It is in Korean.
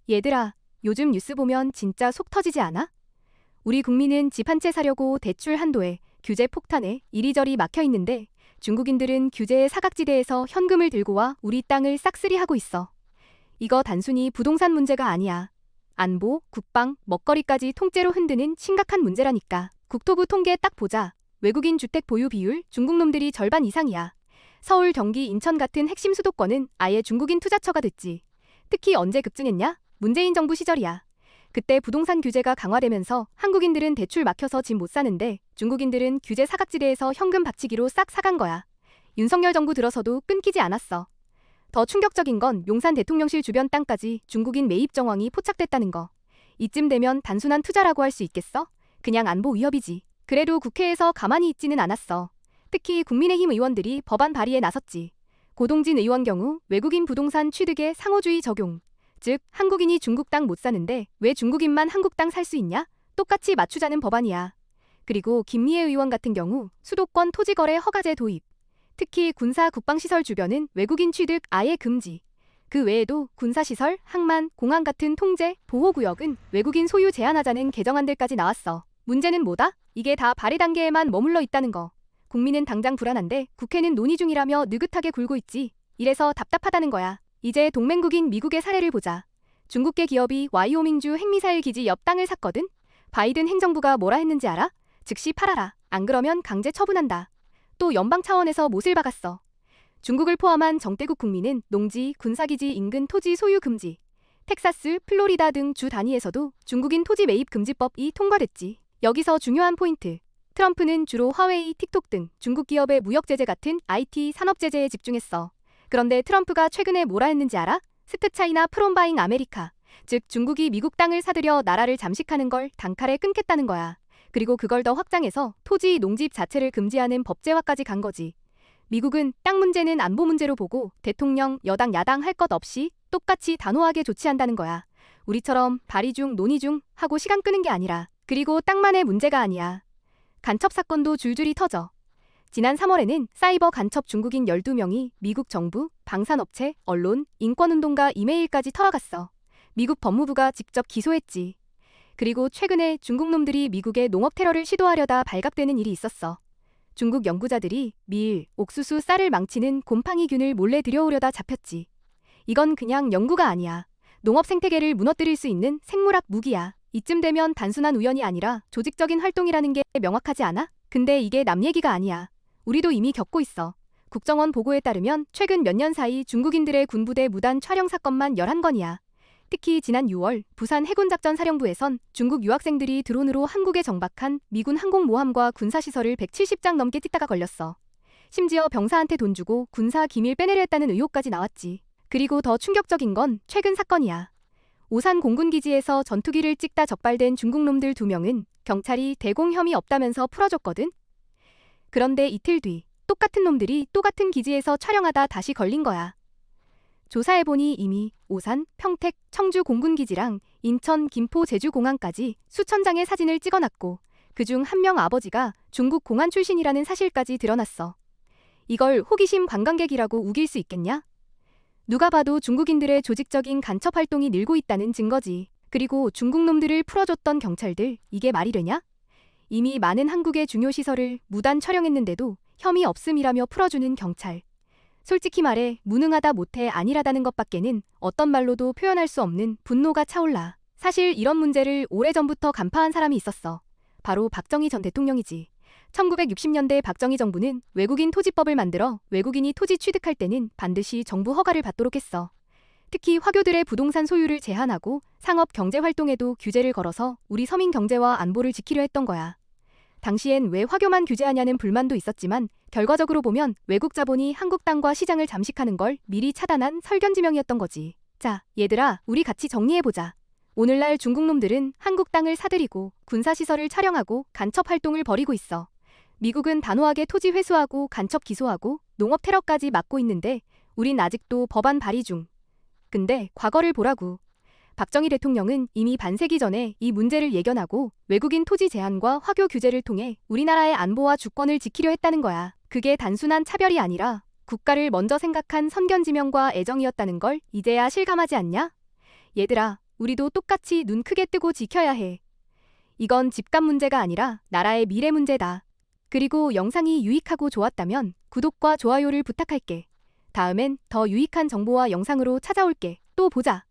얘들아, 요즘 뉴스 보면 진짜 속 터지지 않아? 우리 국민은 집 한 채 사려고 대출 한도에 규제 폭탄에 이리저리 막혀 있는데 중국인들은 규제의 사각지대에서 현금을 들고 와 우리 땅을 싹쓸이하고 있어. 이거 단순히 부동산 문제가 아니야. 안보, 국방, 먹거리까지 통째로 흔드는 심각한 문제라니까. 국토부 통계 딱 보자. 외국인 주택 보유 비율 중국 놈들이 절반 이상이야. 서울, 경기, 인천 같은 핵심 수도권은 아예 중국인 투자처가 됐지. 특히 언제 급증했냐? 문재인 정부 시절이야. 그때 부동산 규제가 강화되면서 한국인들은 대출 막혀서 집 못 사는데 중국인들은 규제 사각지대에서 현금 박치기로 싹 사간 거야. 윤석열 정부 들어서도 끊기지 않았어. 더 충격적인 건 용산 대통령실 주변 땅까지 중국인 매입 정황이 포착됐다는 거. 이쯤 되면 단순한 투자라고 할 수 있겠어? 그냥 안보 위협이지. 그래도 국회에서 가만히 있지는 않았어. 특히 국민의힘 의원들이 법안 발의에 나섰지. 고동진 의원 경우 외국인 부동산 취득에 상호주의 적용. 즉, 한국인이 중국 땅 못 사는데 왜 중국인만 한국 땅 살 수 있냐? 똑같이 맞추자는 법안이야. 그리고 김미애 의원 같은 경우 수도권 토지거래 허가제 도입. 특히 군사 국방시설 주변은 외국인 취득 아예 금지. 그 외에도 군사시설, 항만, 공항 같은 통제, 보호구역은 외국인 소유 제한하자는 개정안들까지 나왔어. 문제는 뭐다? 이게 다 발의 단계에만 머물러 있다는 거. 국민은 당장 불안한데 국회는 논의 중이라며 느긋하게 굴고 있지. 이래서 답답하다는 거야. 이제 동맹국인 미국의 사례를 보자. 중국계 기업이 와이오밍주 핵미사일 기지 옆 땅을 샀거든? 바이든 행정부가 뭐라 했는지 알아? 즉시 팔아라. 안 그러면 강제 처분한다. 또 연방 차원에서 못을 박았어. 중국을 포함한 정대국 국민은 농지, 군사기지 인근 토지 소유 금지. 텍사스, 플로리다 등 주 단위에서도 중국인 토지 매입 금지법이 통과됐지. 여기서 중요한 포인트. 트럼프는 주로 화웨이, 틱톡 등 중국 기업의 무역 제재 같은 IT 산업 제재에 집중했어. 그런데 트럼프가 최근에 뭐라 했는지 알아? 스트차이나 프롬바잉 아메리카. 즉 중국이 미국 땅을 사들여 나라를 잠식하는 걸 단칼에 끊겠다는 거야. 그리고 그걸 더 확장해서 토지, 농집 자체를 금지하는 법제화까지 간 거지. 미국은 땅 문제는 안보 문제로 보고 대통령, 여당, 야당 할 것 없이 똑같이 단호하게 조치한다는 거야. 우리처럼 발의 중, 논의 중 하고 시간 끄는 게 아니라. 그리고 땅만의 문제가 아니야. 간첩 사건도 줄줄이 터져. 지난 3월에는 사이버 간첩 중국인 12명이 미국 정부, 방산업체, 언론, 인권운동가 이메일까지 털어갔어. 미국 법무부가 직접 기소했지. 그리고 최근에 중국 놈들이 미국의 농업 테러를 시도하려다 발각되는 일이 있었어. 중국 연구자들이 밀, 옥수수, 쌀을 망치는 곰팡이균을 몰래 들여오려다 잡혔지. 이건 그냥 연구가 아니야. 농업 생태계를 무너뜨릴 수 있는 생물학 무기야. 이쯤 되면 단순한 우연이 아니라 조직적인 활동이라는 게 명확하지 않아? 근데 이게 남 얘기가 아니야. 우리도 이미 겪고 있어. 국정원 보고에 따르면 최근 몇 년 사이 중국인들의 군부대 무단 촬영 사건만 11건이야. 특히 지난 6월 부산 해군작전사령부에선 중국 유학생들이 드론으로 한국에 정박한 미군 항공모함과 군사시설을 170장 넘게 찍다가 걸렸어. 심지어 병사한테 돈 주고 군사 기밀 빼내려 했다는 의혹까지 나왔지. 그리고 더 충격적인 건 최근 사건이야. 오산 공군기지에서 전투기를 찍다 적발된 중국놈들 2명은 경찰이 대공 혐의 없다면서 풀어줬거든? 그런데 이틀 뒤 똑같은 놈들이 또 같은 기지에서 촬영하다 다시 걸린 거야. 조사해보니 이미 오산, 평택, 청주 공군기지랑 인천, 김포, 제주공항까지 수천 장의 사진을 찍어놨고 그중 한 명 아버지가 중국 공안 출신이라는 사실까지 드러났어. 이걸 호기심 관광객이라고 우길 수 있겠냐? 누가 봐도 중국인들의 조직적인 간첩 활동이 늘고 있다는 증거지. 그리고 중국 놈들을 풀어줬던 경찰들, 이게 말이 되냐? 이미 많은 한국의 중요 시설을 무단 촬영했는데도 혐의 없음이라며 풀어주는 경찰. 솔직히 말해 무능하다 못해 안일하다는 것밖에는 어떤 말로도 표현할 수 없는 분노가 차올라. 사실 이런 문제를 오래전부터 간파한 사람이 있었어. 바로 박정희 전 대통령이지. 1960년대 박정희 정부는 외국인 토지법을 만들어 외국인이 토지 취득할 때는 반드시 정부 허가를 받도록 했어. 특히 화교들의 부동산 소유를 제한하고 상업 경제 활동에도 규제를 걸어서 우리 서민 경제와 안보를 지키려 했던 거야. 당시엔 왜 화교만 규제하냐는 불만도 있었지만 결과적으로 보면 외국 자본이 한국 땅과 시장을 잠식하는 걸 미리 차단한 설견지명이었던 거지. 자, 얘들아, 우리 같이 정리해보자. 오늘날 중국 놈들은 한국 땅을 사들이고 군사시설을 촬영하고 간첩 활동을 벌이고 있어. 미국은 단호하게 토지 회수하고 간첩 기소하고 농업 테러까지 막고 있는데 우린 아직도 법안 발의 중. 근데 과거를 보라고. 박정희 대통령은 이미 반세기 전에 이 문제를 예견하고 외국인 토지 제한과 화교 규제를 통해 우리나라의 안보와 주권을 지키려 했다는 거야. 그게 단순한 차별이 아니라 국가를 먼저 생각한 선견지명과 애정이었다는 걸 이제야 실감하지 않냐? 얘들아, 우리도 똑같이 눈 크게 뜨고 지켜야 해. 이건 집값 문제가 아니라 나라의 미래 문제다. 그리고 영상이 유익하고 좋았다면 구독과 좋아요를 부탁할게. 다음엔 더 유익한 정보와 영상으로 찾아올게. 또 보자.